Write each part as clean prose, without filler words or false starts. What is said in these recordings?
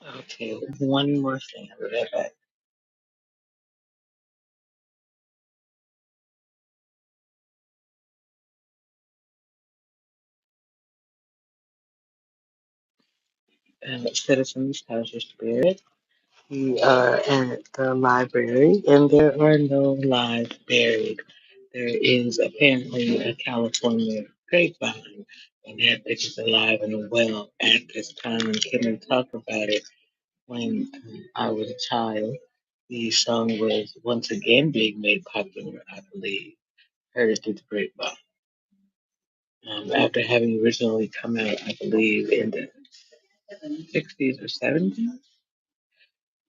Okay, one more thing. I'll be right back. Citizens, how's your spirit? We are at the library, and there are no lives buried. There is apparently a California grapevine, and that bitch is alive and well at this time. Can we talk about it? When I was a child, the song was once again being made popular, I believe. Heard it through the grapevine. After having originally come out, I believe, in the 60s or 70s,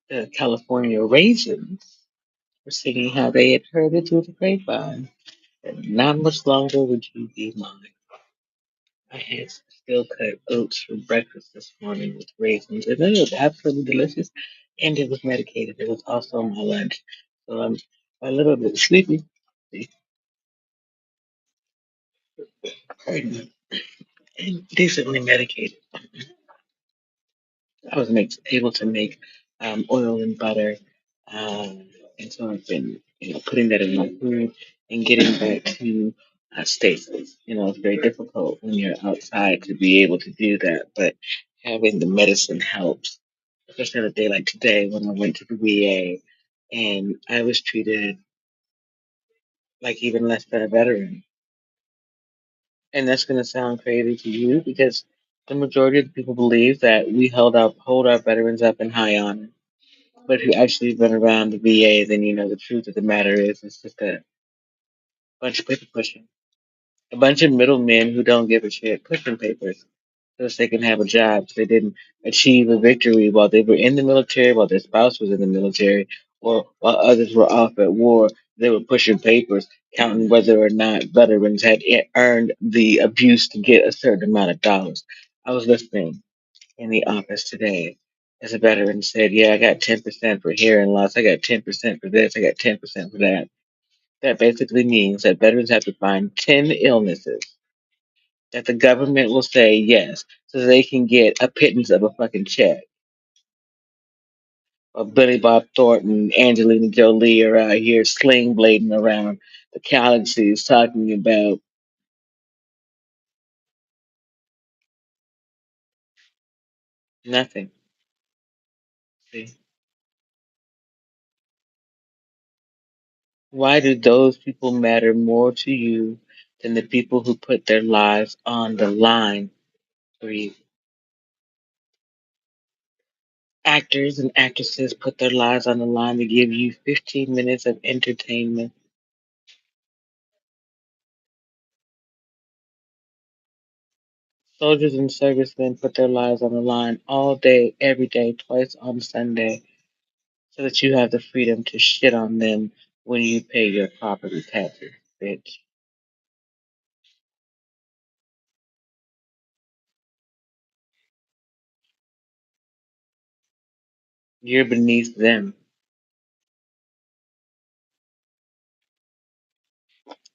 the California Raisins were singing how they had heard it through the grapevine. And not much longer would you be mine. I had steel cut oats for breakfast this morning with raisins, and it was absolutely delicious. And it was medicated. It was also my lunch. So I'm a little bit sleepy, pardon me, and decently medicated. I was able to make oil and butter, um, and so I've been, putting that in my food and getting back to stasis. It's very difficult when you're outside to be able to do that, but having the medicine helps, especially on a day like today when I went to the VA and I was treated like even less than a veteran. And that's going to sound crazy to you because the majority of the people believe that we hold our veterans up in high honor. But if you actually been around the VA, then you know the truth of the matter is it's just a bunch of paper pushing. A bunch of middlemen who don't give a shit pushing papers so they can have a job. So they didn't achieve a victory while they were in the military, while their spouse was in the military, or while others were off at war. They were pushing papers, counting whether or not veterans had earned the abuse to get a certain amount of dollars. I was listening in the office today as a veteran said, yeah, I got 10% for hearing loss. I got 10% for this. I got 10% for that. That basically means that veterans have to find 10 illnesses that the government will say yes so they can get a pittance of a fucking check. Or Billy Bob Thornton, Angelina Jolie are out here sling blading around the galaxies talking about nothing. See? Why do those people matter more to you than the people who put their lives on the line for you? Actors and actresses put their lives on the line to give you 15 minutes of entertainment. Soldiers and servicemen put their lives on the line all day, every day, twice on Sunday, so that you have the freedom to shit on them when you pay your property taxes, bitch. You're beneath them,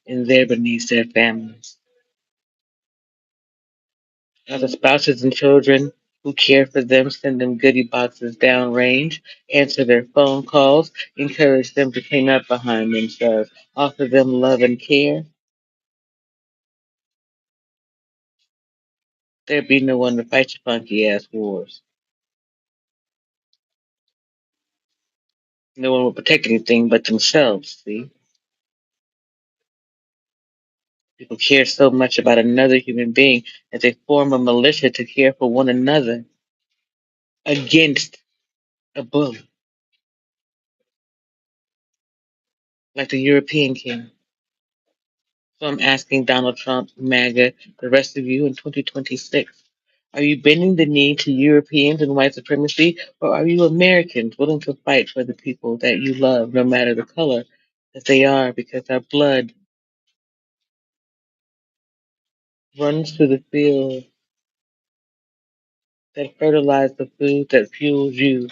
and they're beneath their families. Now, the spouses and children who care for them send them goodie boxes downrange, answer their phone calls, encourage them to clean up behind themselves, offer them love and care. There'd be no one to fight your funky ass wars. No one will protect anything but themselves, see? People care so much about another human being that they form a militia to care for one another against a bully, like the European king. So I'm asking Donald Trump, MAGA, the rest of you in 2026. Are you bending the knee to Europeans and white supremacy, or are you Americans willing to fight for the people that you love, no matter the color that they are, because our blood runs through the fields that fertilize the food that fuels you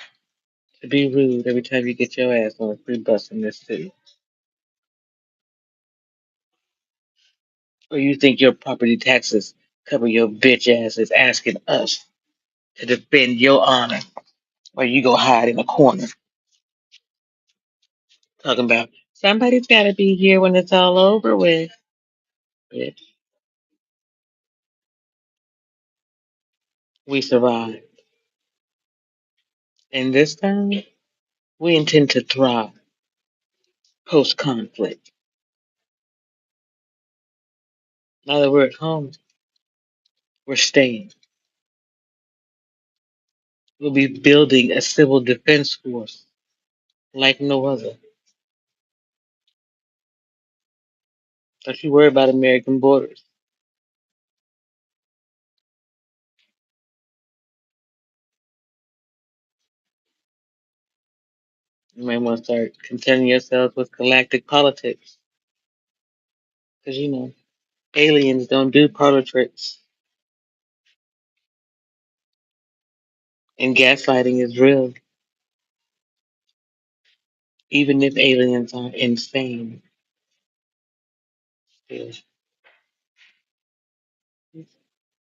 to be rude every time you get your ass on a free bus in this city? Or you think your property taxes cover your bitch asses asking us to defend your honor? Or you go hide in a corner talking about somebody's got to be here when it's all over with. Bitch, we survived. And this time, we intend to thrive post conflict. Now that we're at home, we're staying. We'll be building a civil defense force like no other. Don't you worry about American borders. You might want to start concerning yourselves with galactic politics. Because, aliens don't do parlor tricks. And gaslighting is real, even if aliens are insane. Yeah.